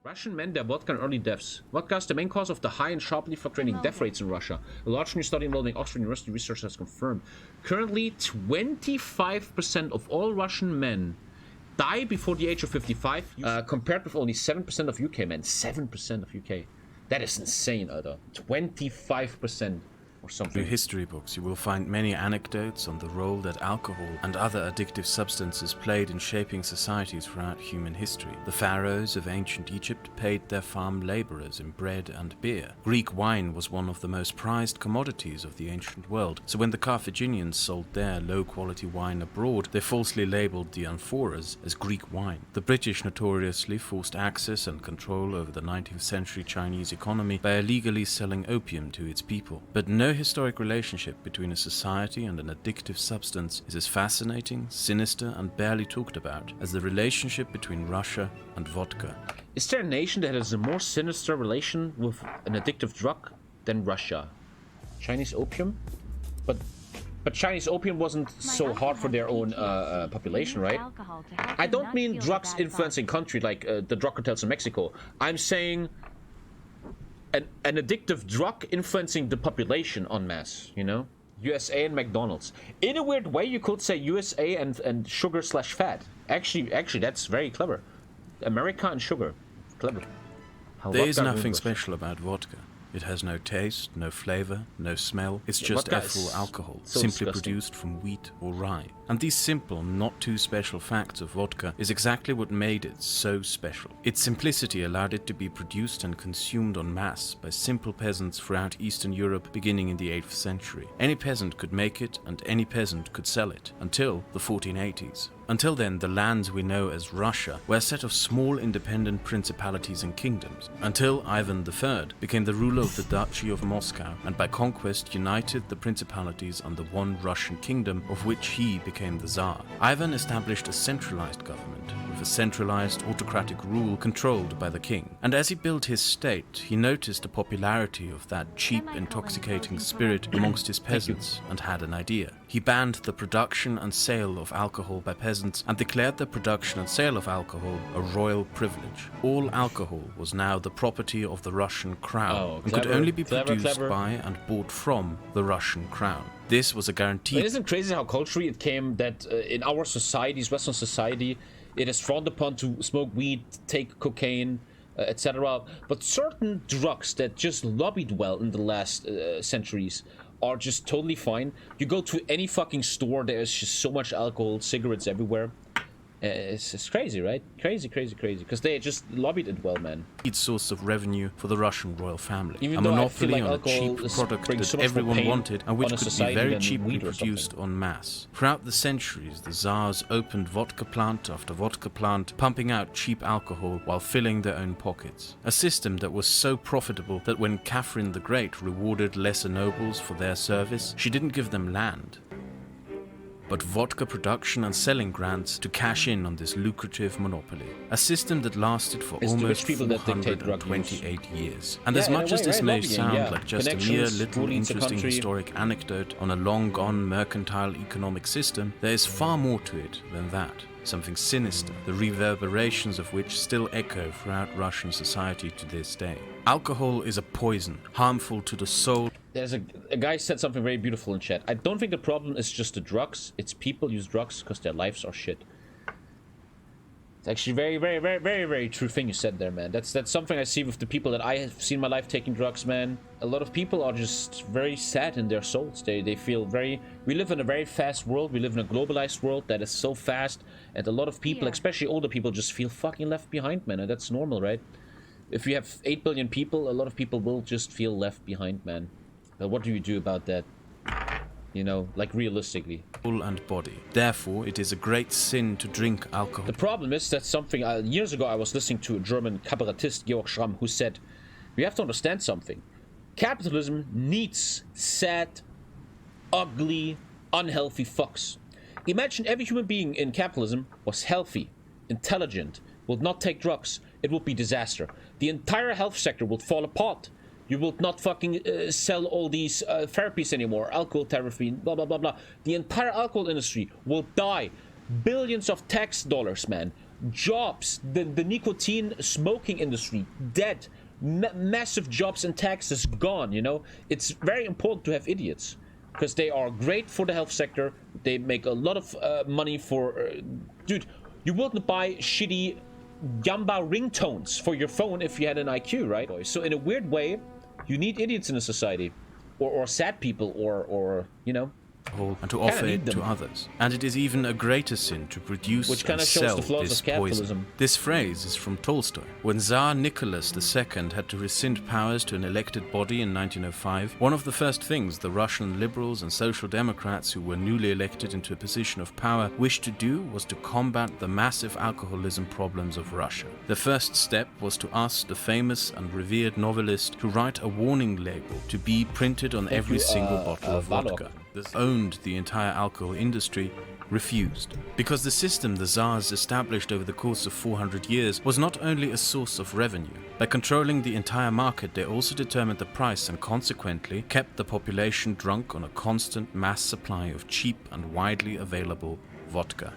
Russian men, their vodka and early deaths. Vodka is the main cause of the high and sharply fluctuating death rates in Russia. A large new study involving Oxford University research has confirmed. Currently, 25% of all Russian men die before the age of 55, compared with only 7% of UK men. 7% of UK. That is insane, Alter. 25%. Or something. In history books, you will find many anecdotes on the role that alcohol and other addictive substances played in shaping societies throughout human history. The pharaohs of ancient Egypt paid their farm laborers in bread and beer. Greek wine was one of the most prized commodities of the ancient world, so when the Carthaginians sold their low-quality wine abroad, they falsely labeled the amphoras as Greek wine. The British notoriously forced access and control over the 19th century Chinese economy by illegally selling opium to its people. But no historic relationship between a society and an addictive substance is as fascinating, sinister, and barely talked about as the relationship between Russia and vodka. Is there a nation that has a more sinister relation with an addictive drug than Russia? Chinese opium? But Chinese opium wasn't so hard for their own population, right? I don't mean drugs influencing country like the drug cartels in Mexico. I'm saying an addictive drug influencing the population en masse, you know? USA and McDonald's. In a weird way, you could say USA and sugar/fat. Actually, that's very clever. America and sugar. Clever. There is nothing special about vodka. It has no taste, no flavor, no smell. It's just ethyl alcohol, simply produced from wheat or rye. And these simple, not too special facts of vodka is exactly what made it so special. Its simplicity allowed it to be produced and consumed en masse by simple peasants throughout Eastern Europe beginning in the 8th century. Any peasant could make it and any peasant could sell it, until the 1480s. Until then, the lands we know as Russia were a set of small independent principalities and kingdoms, until Ivan III became the ruler of the Duchy of Moscow and by conquest united the principalities under one Russian kingdom, of which he became the Tsar. Ivan established a centralized government, with a centralized autocratic rule controlled by the king. And as he built his state, he noticed the popularity of that cheap, intoxicating spirit amongst his peasants and had an idea. He banned the production and sale of alcohol by peasants and declared the production and sale of alcohol a royal privilege. All alcohol was now the property of the Russian crown and could only be produced by and bought from the Russian crown. This was a guarantee. It isn't crazy how culturally it came that in our societies, Western society, it is frowned upon to smoke weed, take cocaine, etc. But certain drugs that just lobbied well in the last centuries are just totally fine. You go to any fucking store, there's just so much alcohol, cigarettes everywhere. It's crazy, right? Crazy. Because they just lobbied it well, man. Its source of revenue for the Russian royal family. Even a monopoly on a cheap product that everyone wanted and which could be very cheaply produced en masse. Throughout the centuries, the Tsars opened vodka plant after vodka plant, pumping out cheap alcohol while filling their own pockets. A system that was so profitable that when Catherine the Great rewarded lesser nobles for their service, she didn't give them land, but vodka production and selling grants to cash in on this lucrative monopoly. A system that lasted for almost 428 years. And as much as this may sound like just a mere little interesting historic anecdote on a long-gone mercantile economic system, there is far more to it than that. Something sinister, the reverberations of which still echo throughout Russian society to this day. Alcohol is a poison, harmful to the soul. There's a guy said something very beautiful in chat. I don't think the problem is just the drugs. It's people use drugs because their lives are shit. It's actually very true thing you said there, man. That's something I see with the people that I have seen in my life taking drugs, man. A lot of people are just very sad in their souls. They feel very... We live in a very fast world. We live in a globalized world that is so fast. And a lot of people, especially older people, just feel fucking left behind, man. And that's normal, right? If you have 8 billion people, a lot of people will just feel left behind, man. But what do you do about that? You know, like realistically. Soul and body. Therefore, it is a great sin to drink alcohol. The problem is that something... years ago, I was listening to a German cabarettist, Georg Schramm, who said, we have to understand something. Capitalism needs sad, ugly, unhealthy fucks. Imagine every human being in capitalism was healthy, intelligent, would not take drugs. It would be disaster. The entire health sector would fall apart. You will not fucking sell all these therapies anymore. Alcohol therapy, blah, blah, blah, blah. The entire alcohol industry will die. Billions of tax dollars, man. jobs. The nicotine smoking industry, dead. Massive jobs and taxes gone, you know? It's very important to have idiots. Because they are great for the health sector. They make a lot of money for... dude, you wouldn't buy shitty Yamba ringtones for your phone if you had an IQ, right? So in a weird way, you need idiots in a society. Or sad people, or you know... and to offer it to others. And it is even a greater sin to produce and sell this poison. This phrase is from Tolstoy. When Tsar Nicholas II had to rescind powers to an elected body in 1905, one of the first things the Russian liberals and social democrats who were newly elected into a position of power wished to do was to combat the massive alcoholism problems of Russia. The first step was to ask the famous and revered novelist to write a warning label to be printed on every single bottle of vodka. Owned the entire alcohol industry, refused. Because the system the Tsars established over the course of 400 years was not only a source of revenue. By controlling the entire market, they also determined the price and consequently kept the population drunk on a constant mass supply of cheap and widely available vodka.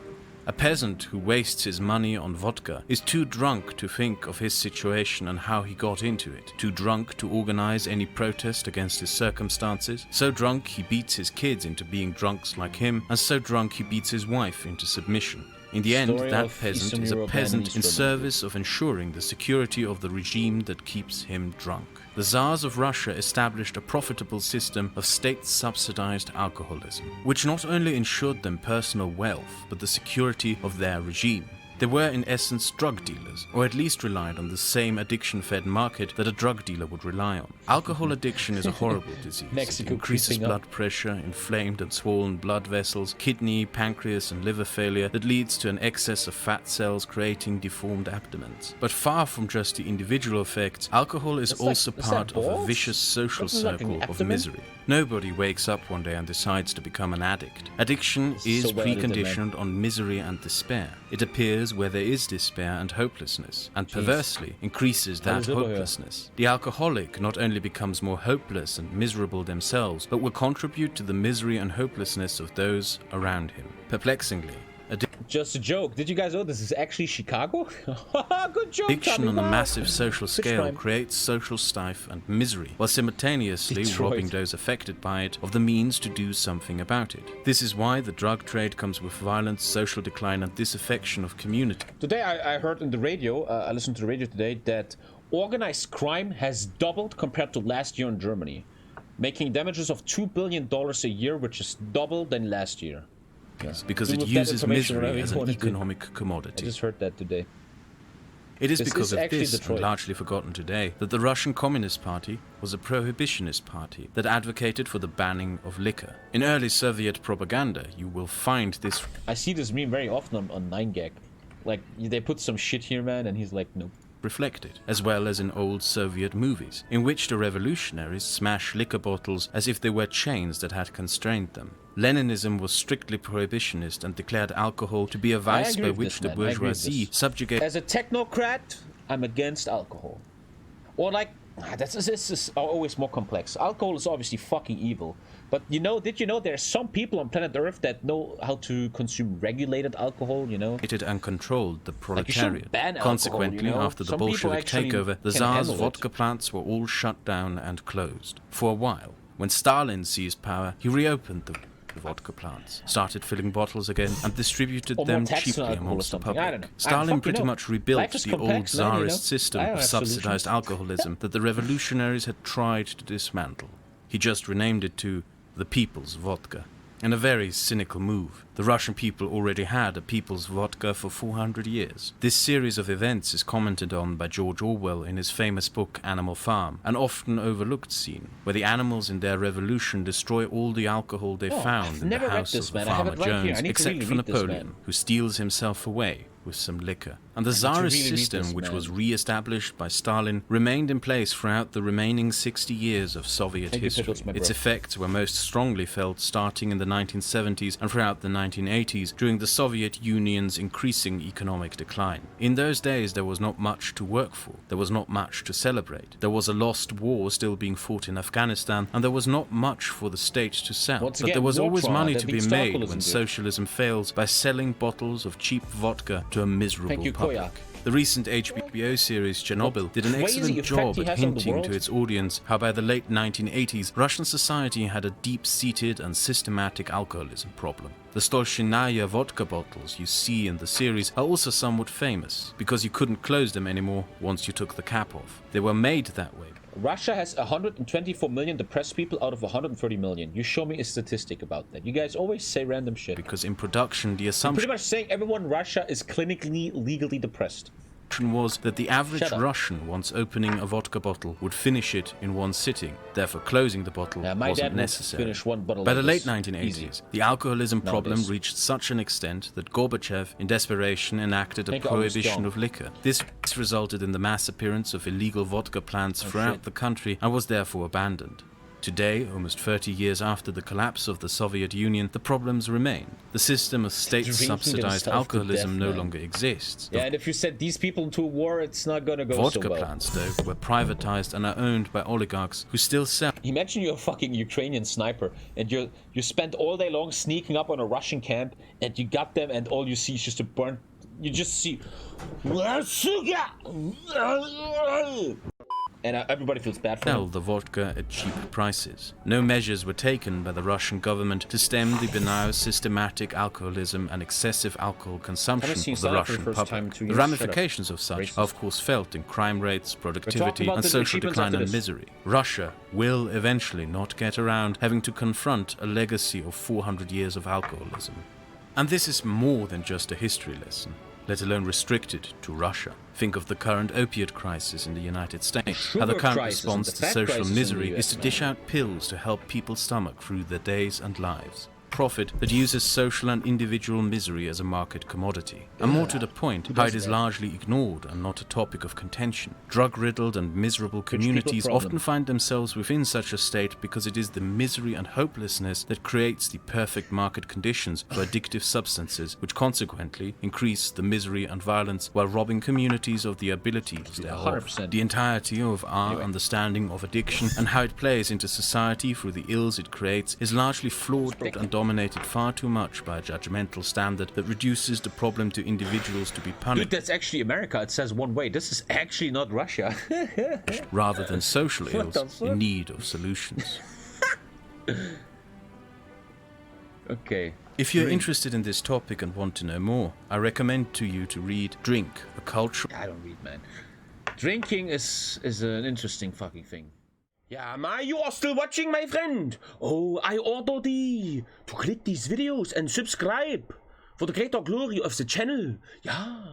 A peasant who wastes his money on vodka is too drunk to think of his situation and how he got into it, too drunk to organize any protest against his circumstances, so drunk he beats his kids into being drunks like him, and so drunk he beats his wife into submission. In the end, that peasant is a peasant in service of ensuring the security of the regime that keeps him drunk. The Tsars of Russia established a profitable system of state-subsidized alcoholism, which not only ensured them personal wealth, but the security of their regime. They were in essence drug dealers, or at least relied on the same addiction-fed market that a drug dealer would rely on. Alcohol addiction is a horrible disease. It increases blood pressure, inflamed and swollen blood vessels, kidney, pancreas and liver failure that leads to an excess of fat cells creating deformed abdomens. But far from just the individual effects, alcohol is also part of a vicious social circle of misery. Nobody wakes up one day and decides to become an addict. Addiction is preconditioned on misery and despair. It appears where there is despair and hopelessness, and perversely increases that hopelessness. The alcoholic not only becomes more hopeless and miserable themselves, but will contribute to the misery and hopelessness of those around him. Perplexingly, just a joke. Did you guys know this is actually Chicago? Good joke, addiction on a massive social scale creates social strife and misery, while simultaneously robbing those affected by it of the means to do something about it. This is why the drug trade comes with violence, social decline, and disaffection of community. Today I heard in the radio, I listened to the radio today, that organized crime has doubled compared to last year in Germany, making damages of $2 billion a year, which is double than last year. Yes, because it uses misery as an economic commodity. I just heard that today. It is because of this, and largely forgotten today, that the Russian Communist Party was a prohibitionist party that advocated for the banning of liquor. In early Soviet propaganda, you will find this... I see this meme very often on 9gag. Like, they put some shit here, man, and he's like, nope. Reflected, as well as in old Soviet movies, in which the revolutionaries smash liquor bottles as if they were chains that had constrained them. Leninism was strictly prohibitionist and declared alcohol to be a vice by which the bourgeoisie subjugated... As a technocrat, I'm against alcohol. Or like, this is always more complex. Alcohol is obviously fucking evil. But you know, did you know there are some people on planet Earth that know how to consume regulated alcohol, you know? And controlled the proletariat. Like consequently, alcohol, you know? After the Bolshevik takeover, the Tsar's vodka plants were all shut down and closed. For a while. When Stalin seized power, he reopened the vodka plants, started filling bottles again, and distributed them cheaply amongst the public. Stalin pretty much rebuilt the old Tsarist system of subsidized alcoholism that the revolutionaries had tried to dismantle. He just renamed it to the People's Vodka. In a very cynical move, the Russian people already had a People's Vodka for 400 years. This series of events is commented on by George Orwell in his famous book Animal Farm, an often overlooked scene, where the animals in their revolution destroy all the alcohol they found in the house of Farmer Jones, except for Napoleon, who steals himself away with some liquor. And the Tsarist system, which was re-established by Stalin, remained in place throughout the remaining 60 years of Soviet history. Its effects were most strongly felt starting in the 1970s and throughout the 1980s during the Soviet Union's increasing economic decline. In those days there was not much to work for, there was not much to celebrate, there was a lost war still being fought in Afghanistan, and there was not much for the state to sell. But there was always money to be made when socialism fails by selling bottles of cheap vodka to a miserable public. The recent HBO series Chernobyl did an excellent job at hinting to its audience how by the late 1980s Russian society had a deep-seated and systematic alcoholism problem. The Stolchinaya vodka bottles you see in the series are also somewhat famous, because you couldn't close them anymore once you took the cap off. They were made that way. Russia has 124 million depressed people out of 130 million. You show me a statistic about that. You guys always say random shit. Because in production, the assumption... You're pretty much saying everyone in Russia is clinically, legally depressed. Was that the average Russian, once opening a vodka bottle, would finish it in one sitting. Therefore, closing the bottle wasn't necessary. Finish one bottle By the late 1980s, the alcoholism problem reached such an extent that Gorbachev, in desperation, enacted a prohibition of liquor. This resulted in the mass appearance of illegal vodka plants throughout the country and was therefore abandoned. Today, almost 30 years after the collapse of the Soviet Union, the problems remain. The system of state-subsidized alcoholism no longer exists. Yeah, and if you send these people to war, it's not gonna go so well. Vodka plants, though, were privatized and are owned by oligarchs who still sell. Imagine you're a fucking Ukrainian sniper, and you spent all day long sneaking up on a Russian camp, and you got them, and all you see is just a burnt... You just see... And everybody feels bad for sell the vodka at cheap prices. No measures were taken by the Russian government to stem the benign systematic alcoholism and excessive alcohol consumption of the Russian public. The ramifications of such are of course felt in crime rates, productivity and social decline and misery. Russia will eventually not get around having to confront a legacy of 400 years of alcoholism. And this is more than just a history lesson, let alone restricted to Russia. Think of the current opiate crisis in the United States. How the current response to social misery is to dish out pills to help people stomach through their days and lives. Profit that uses social and individual misery as a market commodity. And more to the point, how it is largely ignored and not a topic of contention. Drug-riddled and miserable communities often find themselves within such a state because it is the misery and hopelessness that creates the perfect market conditions for addictive substances, which consequently increase the misery and violence while robbing communities of the abilities thereof. 100%. The entirety of our understanding of addiction and how it plays into society through the ills it creates is largely flawed and dominated far too much by a judgmental standard that reduces the problem to individuals to be punished. Dude, that's actually America. It says one way. This is actually not Russia. rather than social ills in need of solutions. Okay. If you're interested in this topic and want to know more, I recommend to you to read Drink, a cultural... I don't read, man. Drinking is an interesting fucking thing. Yeah, you are still watching, my friend. Oh, I order thee to click these videos and subscribe for the greater glory of the channel. Yeah.